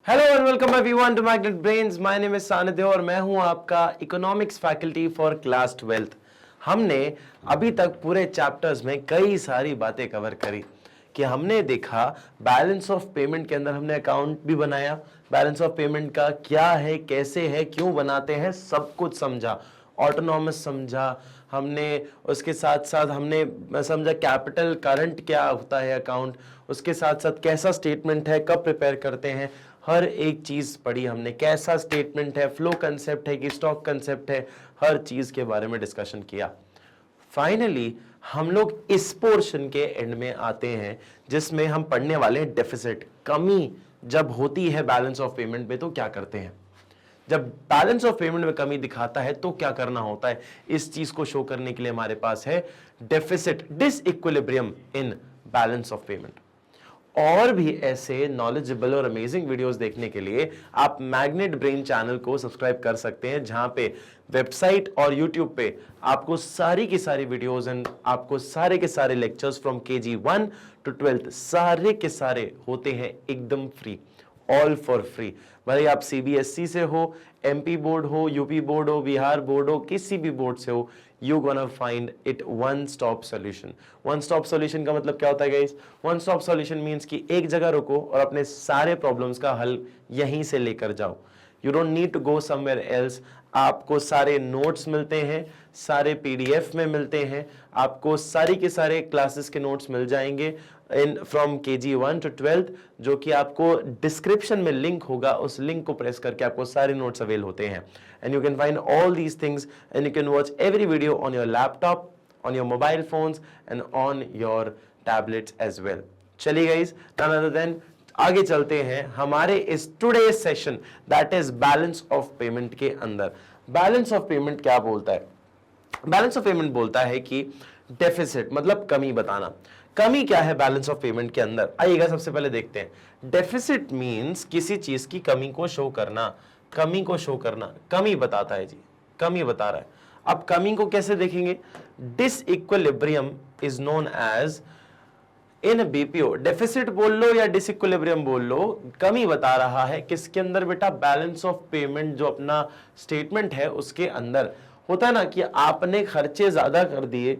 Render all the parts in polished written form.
Hello and welcome everyone to Magnet Brains. My name is Sanidhya और मैं हूं आपका economics faculty for class 12th। हमने अभी तक पूरे चैप्टर्स में कई सारी बातें कवर करी कि हमने देखा बैलेंस ऑफ पेमेंट के अंदर हमने अकाउंट भी बनाया, बैलेंस ऑफ पेमेंट का क्या है, कैसे है, क्यों बनाते हैं, सब कुछ समझा, ऑटोनॉमस समझा हमने। उसके साथ साथ हमने समझा कैपिटल करंट क्या होता है अकाउंट, उसके साथ साथ कैसा स्टेटमेंट है, कब प्रिपेयर करते हैं, हर एक चीज पढ़ी हमने। कैसा स्टेटमेंट है, फ्लो कंसेप्ट है कि स्टॉक कंसेप्ट है, हर चीज के बारे में डिस्कशन किया। फाइनली हम लोग इस पोर्शन के एंड में आते हैं जिसमें हम पढ़ने वाले हैं डेफिसिट, कमी जब होती है बैलेंस ऑफ पेमेंट में तो क्या करते हैं। जब बैलेंस ऑफ पेमेंट में कमी दिखाता है तो क्या करना होता है, इस चीज को शो करने के लिए हमारे पास है deficit, disequilibrium in balance of payment. और भी ऐसे नॉलेजेबल और अमेजिंग वीडियोस देखने के लिए आप मैग्नेट ब्रेन चैनल को सब्सक्राइब कर सकते हैं, जहां पे वेबसाइट और यूट्यूब पे आपको सारी की सारी वीडियोस एंड आपको सारे के सारे lectures from KG 1 to 12th सारे के सारे होते हैं एकदम फ्री, ऑल फॉर फ्री। भले आप CBSE से हो, MP बोर्ड हो, UP बोर्ड हो, बिहार बोर्ड हो, किसी भी बोर्ड से हो, you gonna find it one stop solution. One stop solution का मतलब क्या होता है guys? One stop solution means कि एक जगह रुको और अपने सारे प्रॉब्लम्स का हल यहीं से लेकर जाओ। You don't need to go somewhere else. आपको सारे नोट्स मिलते हैं, सारे PDF में मिलते हैं, आपको सारी के सारे क्लासेस के नोट्स मिल जाएंगे in from KG 1 to 12th, जो कि आपको डिस्क्रिप्शन में लिंक होगा, उस लिंक को प्रेस करके आपको सारे नोट्स अवेल होते हैं। And you can find all these things and you can watch every video on your laptop, on your mobile phones and on your tablets as well. चलिए guys, none other than आगे चलते हैं हमारे इस today session that is balance of payment के अंदर। Balance of payment क्या बोलता है? बैलेंस ऑफ पेमेंट बोलता है कि डेफिसिट मतलब कमी बताना। कमी क्या है बैलेंस ऑफ पेमेंट के अंदर? आइएगा सबसे पहले देखते हैं। डेफिसिट मींस किसी चीज की कमी को शो करना, कमी को शो करना, कमी बताता है जी, कमी बता रहा है। अब कमी को कैसे देखेंगे? Disequilibrium is known as in BPO। Deficit बोल लो या डिसइक्विलिब्रियम बोल लो, कमी बता रहा है किसके अंदर बेटा? बैलेंस ऑफ पेमेंट जो अपना स्टेटमेंट है उसके अंदर। होता है ना कि आपने खर्चे ज्यादा कर दिए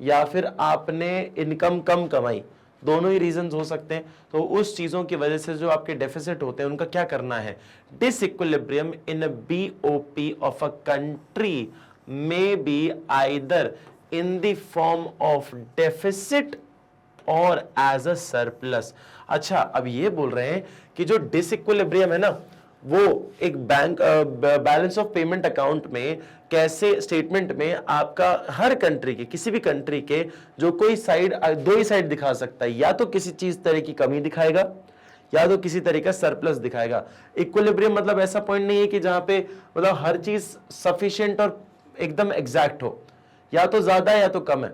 या फिर आपने इनकम कम कमाई, दोनों ही रीजंस हो सकते हैं। तो उस चीजों की वजह से जो आपके डेफिसिट होते हैं उनका क्या करना है? Disequilibrium in BOP of a country may be either in the form of deficit और एज अ सरप्लस। अच्छा, अब ये बोल रहे हैं कि जो डिसइक्विलिब्रियम है ना, वो एक bank balance of payment account में कैसे, स्टेटमेंट में आपका हर कंट्री के, किसी भी कंट्री के जो कोई साइड, दो ही साइड दिखा सकता है, या तो किसी चीज तरह की कमी दिखाएगा या तो किसी तरह का सरप्लस दिखाएगा। इक्विलिब्रियम मतलब ऐसा पॉइंट नहीं है कि जहां पे मतलब हर चीज सफिशिएंट और एकदम एग्जैक्ट हो, या तो ज्यादा है या तो कम है।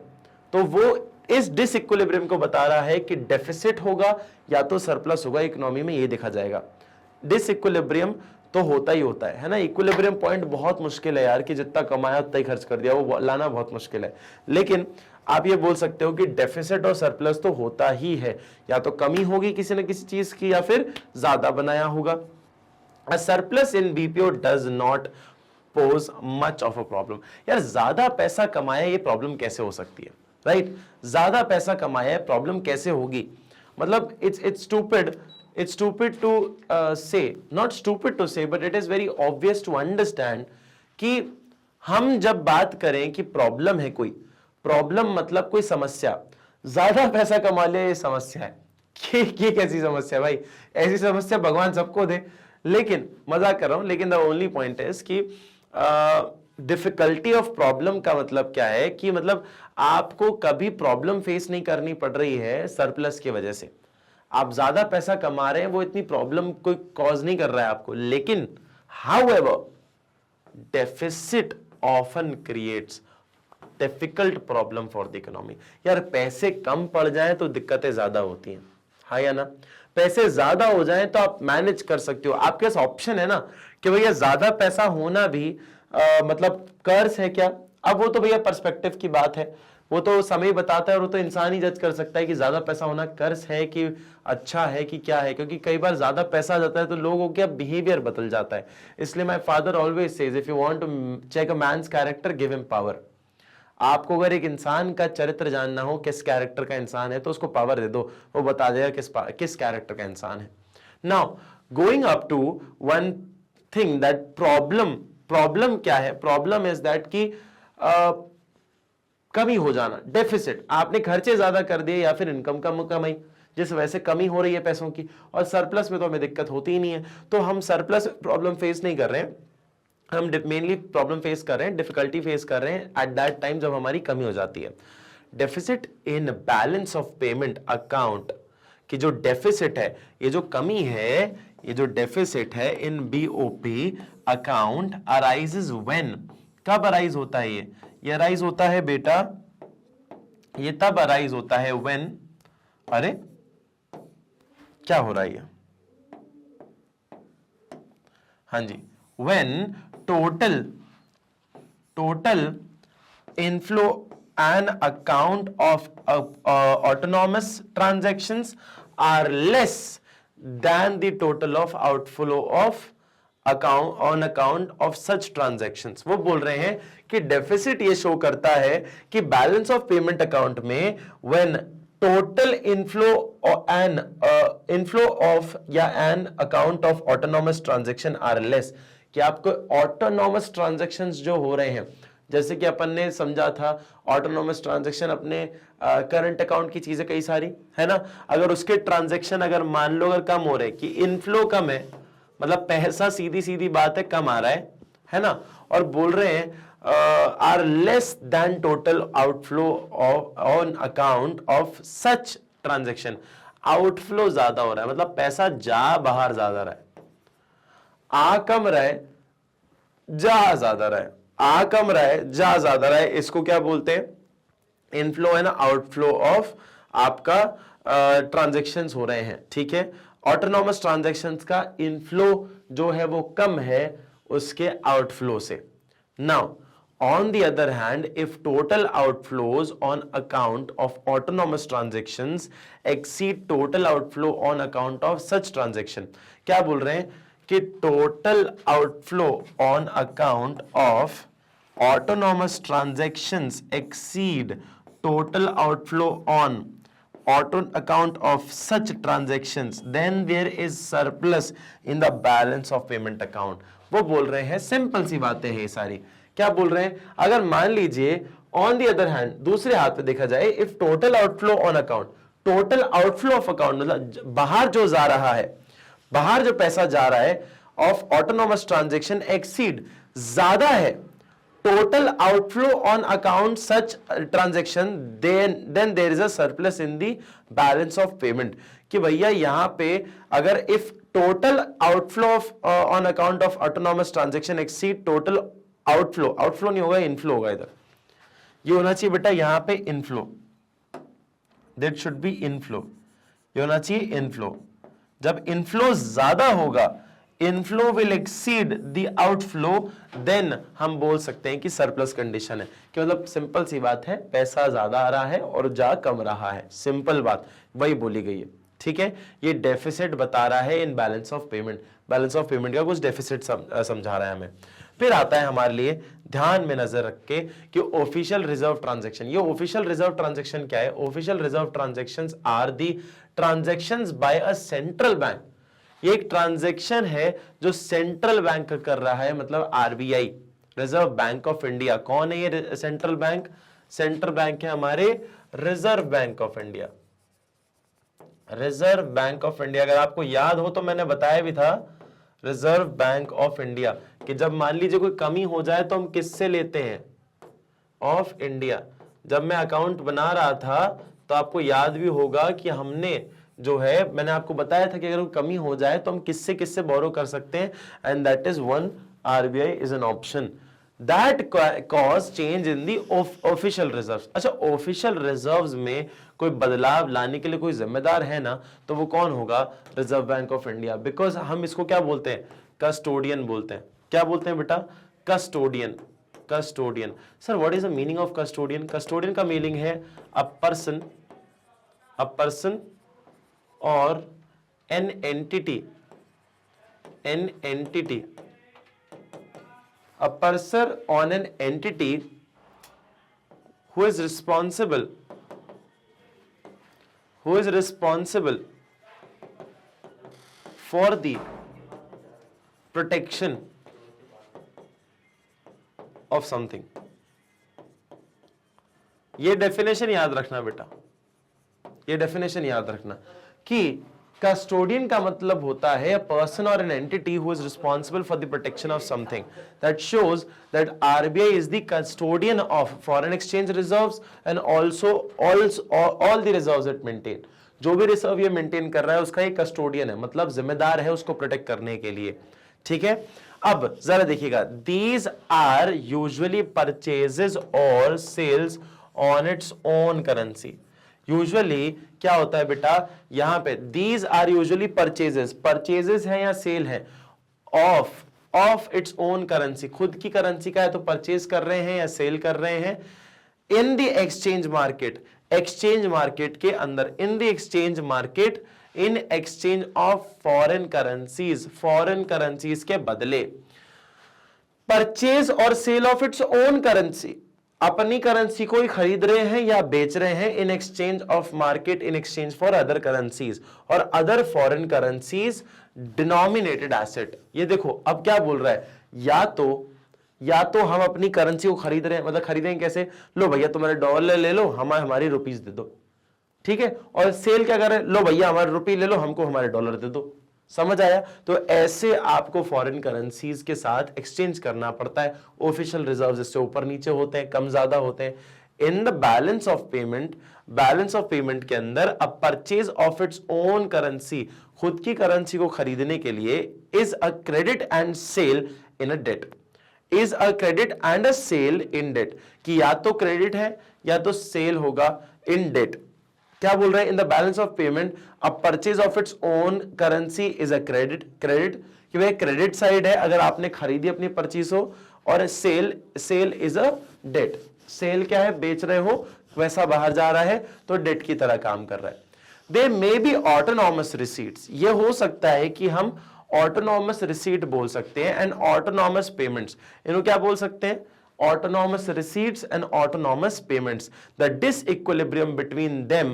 तो वो इस डिसइक्विलिब्रियम को बता रहा है कि डेफिसिट होगा या तो सरप्लस होगा, इकोनॉमी में ये देखा जाएगा। डिसइक्विलिब्रियम तो होता ही होता है ना। इक्विलिब्रियम पॉइंट बहुत मुश्किल है यार, कि जितना कमाया उतना ही खर्च कर दिया, वो लाना बहुत मुश्किल है। लेकिन आप ये बोल सकते हो कि डेफिसिट और सरप्लस तो होता ही है, या तो कमी होगी किसी न किसी चीज की या फिर ज्यादा बनाया होगा। A surplus in BPO does not pose much of a problem। यार ज्यादा पैसा कमाया, ये प्रॉब्लम कैसे हो सकती है? राइट, ज्यादा पैसा कमाया, प्रॉब्लम कैसे होगी? मतलब it's stupid to say, not stupid to say, but it is very obvious to understand कि हम जब बात करें कि प्रॉब्लम है कोई, प्रॉब्लम मतलब कोई समस्या, ज्यादा पैसा कमा लिया ये समस्या है। ये कैसी समस्या है भाई? ऐसी समस्या भगवान सबको दे, लेकिन मजाक कर रहा हूं। लेकिन द ओनली पॉइंट इज कि डिफिकल्टी ऑफ प्रॉब्लम का मतलब क्या है कि मतलब आपको कभी प्रॉब्लम फेस नहीं करनी पड़ रही है सरप्लस की वजह से। आप ज्यादा पैसा कमा रहे हैं, वो इतनी प्रॉब्लम कोई कॉज नहीं कर रहा है आपको। लेकिन however deficit often creates difficult problem for the economy. यार पैसे कम पड़ जाएं तो दिक्कतें ज्यादा होती हैं, हाँ या ना? पैसे ज्यादा हो जाएं तो आप मैनेज कर सकते हो, आपके पास ऑप्शन है ना कि भैया ज्यादा पैसा होना भी मतलब कर्ज है क्या? अब वो तो भैया पर्सपेक्टिव की बात है, वो तो समय बताता है, और वो तो इंसान ही जज कर सकता है कि ज्यादा पैसा होना कर्ज है कि अच्छा है कि क्या है, क्योंकि कई बार ज्यादा पैसा आ जाता है तो लोगों का बिहेवियर बदल जाता है। इसलिए my father always says if you want to check a man's character give him power. आपको अगर एक इंसान का चरित्र जानना हो, किस कैरेक्टर का इंसान है, तो उसको पावर दे दो, वो बता देगा किस कैरेक्टर का इंसान है। Now going up to one thing that problem क्या है? प्रॉब्लम इज दैट कि कमी हो जाना, डेफिसिट। आपने खर्चे ज्यादा कर दिए या फिर इनकम कम कमाई, जिस वजह से कमी हो रही है पैसों की, और सरप्लस में तो हमें दिक्कत होती ही नहीं है। तो हम सरप्लस प्रॉब्लम फेस नहीं कर रहे हैं, हम मेनली प्रॉब्लम फेस कर रहे हैं, डिफिकल्टी फेस कर रहे हैं एट दैट टाइम जब हमारी कमी हो जाती है। Deficit in balance of payment account की जो डेफिसिट है, ये जो कमी है, ये जो डेफिसिट है इन बीओपी अकाउंट अराइजेस व्हेन, कब अराइज होता है? ये अराइज होता है बेटा, ये तब अराइज होता है व्हेन, अरे क्या हो रहा है ये? हाँ जी, when total inflow and account of autonomous transactions are less than the total of outflow of account of such transactions। वो बोल रहे हैं कि डेफिसिट ये शो करता है कि बैलेंस ऑफ पेमेंट अकाउंट में when total inflow of या an account of autonomous transaction are less, कि आपको ऑटोनॉमस ट्रांजैक्शंस जो हो रहे हैं, जैसे कि अपन ने समझा था ऑटोनॉमस ट्रांजैक्शन अपने करंट अकाउंट की चीजें कई सारी है ना, अगर उसके ट्रांजैक्शन अगर मान लो अगर कम हो रहे, कि इनफ्लो कम है, मतलब पैसा सीधी सीधी बात है कम आ रहा है ना, और बोल रहे हैं are less than total outflow on account of such transaction. Outflow ज्यादा हो रहा है, मतलब पैसा जा बाहर ज्यादा रहा है, आ कम रहे जा ज्यादा रहे, आ कम रहे जा ज्यादा रहे, इसको क्या बोलते हैं? इनफ्लो है ना, आउटफ्लो ऑफ आपका ट्रांजैक्शंस हो रहे हैं, ठीक है। ऑटोनॉमस ट्रांजैक्शंस का इनफ्लो जो है वो कम है उसके आउटफ्लो से। Now on the other hand, if total outflows on account of autonomous transactions exceed total outflow on account of such transaction, क्या बोल रहे हैं कि total outflow on account of autonomous transactions exceed total outflow on account of such transactions, then there is surplus in the balance of payment account। वो बोल रहे हैं, simple सी बातें हैं ये सारी। क्या बोल रहे हैं? अगर मान लीजिए ऑन दी अदर हैंड, दूसरे हाथ पे देखा जाए, if total outflow on account, total outflow of account मतलब बाहर जो जा रहा है, बाहर जो पैसा जा रहा है ऑफ ऑटोनॉमस ट्रांजैक्शन एक्सीड, ज्यादा है total outflow on account such transaction, then there is a surplus in the balance of payment. कि भैया यहां पे अगर if total outflow of on account of autonomous transaction exceed total outflow नहीं होगा, inflow होगा। इधर ये होना चाहिए बेटा, यहां पे inflow, that should be inflow, ये होना चाहिए इनफ्लो। जब इनफ्लो ज्यादा होगा, inflow will exceed the outflow, then हम बोल सकते हैं कि सरप्लस कंडीशन है। कि मतलब सिंपल सी बात है, पैसा ज्यादा आ रहा है और जा कम रहा है, सिंपल बात वही बोली गई है, ठीक है। ये डेफिसिट बता रहा है in balance of payment, balance of payment का कुछ डेफिसिट समझा रहा है हमें। फिर आता है हमारे लिए ध्यान में नजर रख के कि ऑफिशियल रिजर्व ट्रांजैक्शन। ये ऑफिशियल रिजर्व ट्रांजैक्शन क्या है? Official reserve transactions are the transactions by a central bank. ये एक ट्रांजैक्शन है जो सेंट्रल बैंक कर रहा है, मतलब RBI, reserve bank of India. कौन है ये सेंट्रल बैंक? सेंट्रल बैंक है हमारे reserve bank of India, reserve bank of India. अगर आपको याद हो तो मैंने बताया भी था, रिजर्व बैंक ऑफ इंडिया, कि जब मान लीजिए कोई कमी हो जाए तो हम किससे लेते हैं? Of India. जब मैं अकाउंट बना रहा था तो आपको याद भी होगा कि हमने जो है, मैंने आपको बताया था कि अगर कमी हो जाए तो हम किससे किससे बोरो कर सकते हैं, and that is one RBI is an option that cause change in the official reserves. अच्छा, ऑफिशियल रिजर्व्स में कोई बदलाव लाने के लिए कोई जिम्मेदार है ना, तो वो कौन होगा? Reserve bank of India. Because हम इसको क्या बोलते हैं? कस्टोडियन बोलते हैं। क्या बोलते हैं बेटा? Custodian. Custodian. Sir what is the meaning of custodian? Custodian का मीनिंग है अ पर्सन और an entity, a person on an entity who is responsible for the protection of something। ये डेफिनेशन याद रखना बेटा, ये डेफिनेशन याद रखना कि कस्टोडियन का मतलब होता है पर्सन और an entity who is responsible for the protection of something. That shows that RBI is the custodian of foreign exchange reserves and also all the reserves it maintain. जो भी रिजर्व ये maintain कर रहा है उसका एक custodian है, मतलब जिम्मेदार है उसको प्रोटेक्ट करने के लिए। ठीक है, अब जरा देखिएगा, दीज आर यूजुअली परचेजेस और sales on its own currency. Usually क्या होता है बेटा, यहां पे दीज आर यूजुअली परचेजेस है या सेल है ऑफ इट्स ओन करेंसी, खुद की करेंसी का है तो परचेज कर रहे हैं या सेल कर रहे हैं। In the exchange market, exchange market के अंदर, in the exchange market in exchange of foreign currencies के बदले। परचेज और sell of its own currency, अपनी करेंसी को ही खरीद रहे हैं या बेच रहे हैं in exchange of market, in exchange for other currencies और other foreign currencies denominated asset. ये देखो अब क्या बोल रहा है, या तो हम अपनी करेंसी को खरीद रहे हैं, मतलब खरीदेंगे कैसे, लो भैया तुम्हारे डॉलर ले लो, हमारी रुपीस दे दो। ठीक है, और सेल क्या कर रहे हैं, लो भैया हमारे रुपये ले लो, हमको हमारे डॉलर दे दो। समझ आया? तो ऐसे आपको फॉरेन करेंसीज के साथ एक्सचेंज करना पड़ता है। ऑफिशियल रिजर्व्स इससे ऊपर नीचे होते हैं, कम ज्यादा होते हैं। In the balance of payment के अंदर a purchase of its own currency, खुद की करेंसी को खरीदने के लिए, is a credit and sale in a debt, is a credit and a sale in debt, कि या तो क्रेडिट है या तो सेल होगा इन डेट। क्या बोल रहे हैं, in the balance of payment a purchase of its own currency is a credit कि वह क्रेडिट साइड है अगर आपने खरीदी अपनी परचेज हो, और sale is a debt, sale क्या है, बेच रहे हो, वैसा बाहर जा रहा है तो डेट की तरह काम कर रहा है। दे मे बी ऑटोनॉमस रिसीट्स, ये हो सकता है कि हम ऑटोनॉमस रिसीट बोल सकते हैं, एंड ऑटोनॉमस पेमेंट्स, इनको क्या बोल सकते हैं, autonomous receipts and autonomous payments. The disequilibrium between them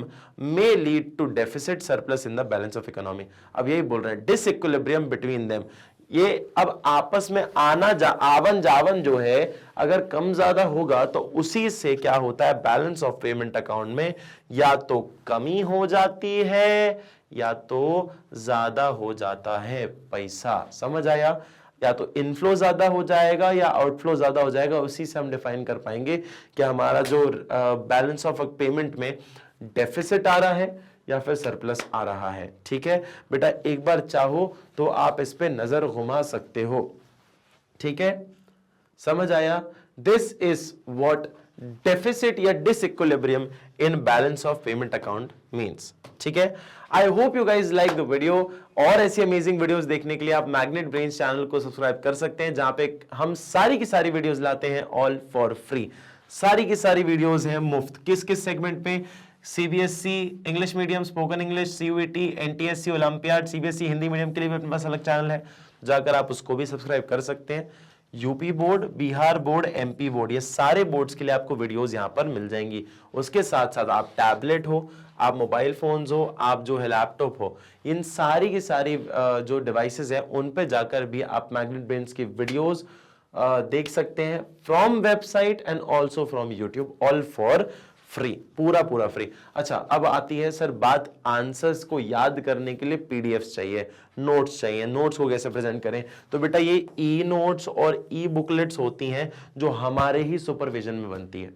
may lead to deficit surplus in the balance of economy। अब यही बोल रहे हैं, disequilibrium between them, ये अब आपस में आवन जावन जो है अगर कम ज्यादा होगा तो उसी से क्या होता है, बैलेंस ऑफ पेमेंट अकाउंट में या तो कमी हो जाती है या तो ज्यादा हो जाता है पैसा। समझ आया? या तो इनफ्लो ज्यादा हो जाएगा या आउटफ्लो ज्यादा हो जाएगा, उसी से हम डिफाइन कर पाएंगे कि हमारा जो बैलेंस ऑफ पेमेंट में डेफिसिट आ रहा है या फिर सरप्लस आ रहा है। ठीक है बेटा, एक बार चाहो तो आप इस पे नजर घुमा सकते हो। ठीक है, समझ आया? दिस इज व्हाट डेफिसिट या disequilibrium in balance of payment account means. ठीक है, I hope you guys like the video. और ऐसी अमेजिंग वीडियोस देखने के लिए आप मैग्नेट ब्रेन्स चैनल को सब्सक्राइब कर सकते हैं, जहां पे हम सारी की सारी वीडियोस लाते हैं ऑल फॉर फ्री। सारी की सारी वीडियोस हैं मुफ्त। किस किस सेगमेंट पे, CBSE English medium, spoken English, CUET, NTSC, olympiad, CBSE Hindi medium के लिए भी अपने पास अलग चैनल है, जाकर आप उसको भी सब्सक्राइब कर सकते हैं। UP board, Bihar board, MP board, ये सारे बोर्ड्स के लिए आपको वीडियोस यहां पर मिल जाएंगी। उसके साथ साथ आप टैबलेट हो, आप मोबाइल फोन्स हो, आप जो है लैपटॉप हो, इन सारी की सारी जो डिवाइसेस हैं उन पे जाकर भी आप मैग्नेट ब्रेन्स की वीडियोस देख सकते हैं from website and also from YouTube, all for free, पूरा फ्री। अच्छा, अब आती है सर बात, आंसर्स को याद करने के लिए पीडीएफ्स चाहिए, नोट्स चाहिए, नोट्स को कैसे प्रेजेंट करें? तो बेटा ये ई नोट्स और ई बुकलेट्स होती हैं जो हमारे ही सुपरविजन में बनती है,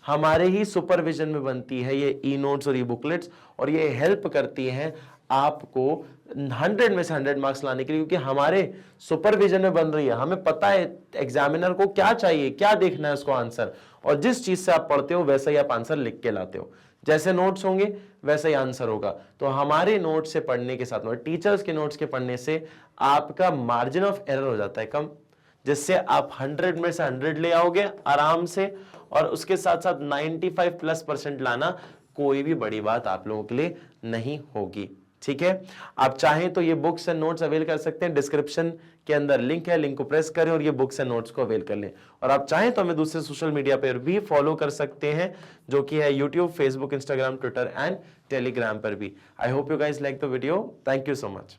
हमारे ही सुपरविजन में बनती है ये ई नोट्स और ई बुकलेट्स, और ये हेल्प करती हैं आपको 100 में से 100 मार्क्स लाने के लिए, क्योंकि हमारे सुपरविजन में बन रही है। हमें पता है एग्जामिनर को क्या चाहिए, क्या देखना है उसको आंसर, और जिस चीज से आप पढ़ते हो वैसा ही आप आंसर लिख के लाते हो। जैसे नोट्स होंगे वैसा ही आंसर होगा। तो हमारे नोट से पढ़ने के साथ, टीचर्स के नोट्स के पढ़ने से आपका मार्जिन ऑफ एरर हो जाता है कम। जिससे आप 100 में से 100 ले आओगे आराम से, और उसके साथ साथ 95+% लाना कोई भी बड़ी बात आप लोगों के लिए नहीं होगी। ठीक है, आप चाहें तो ये बुक्स एंड नोट्स अवेल कर सकते हैं, डिस्क्रिप्शन के अंदर लिंक है, लिंक को प्रेस करें और ये बुक्स एंड नोट्स को अवेल कर लें। और आप चाहें तो हमें दूसरे सोशल मीडिया पर भी फॉलो कर सकते हैं, जो कि है YouTube, Facebook, Instagram, Twitter and Telegram पर भी। I hope you guys like the video. Thank you so much.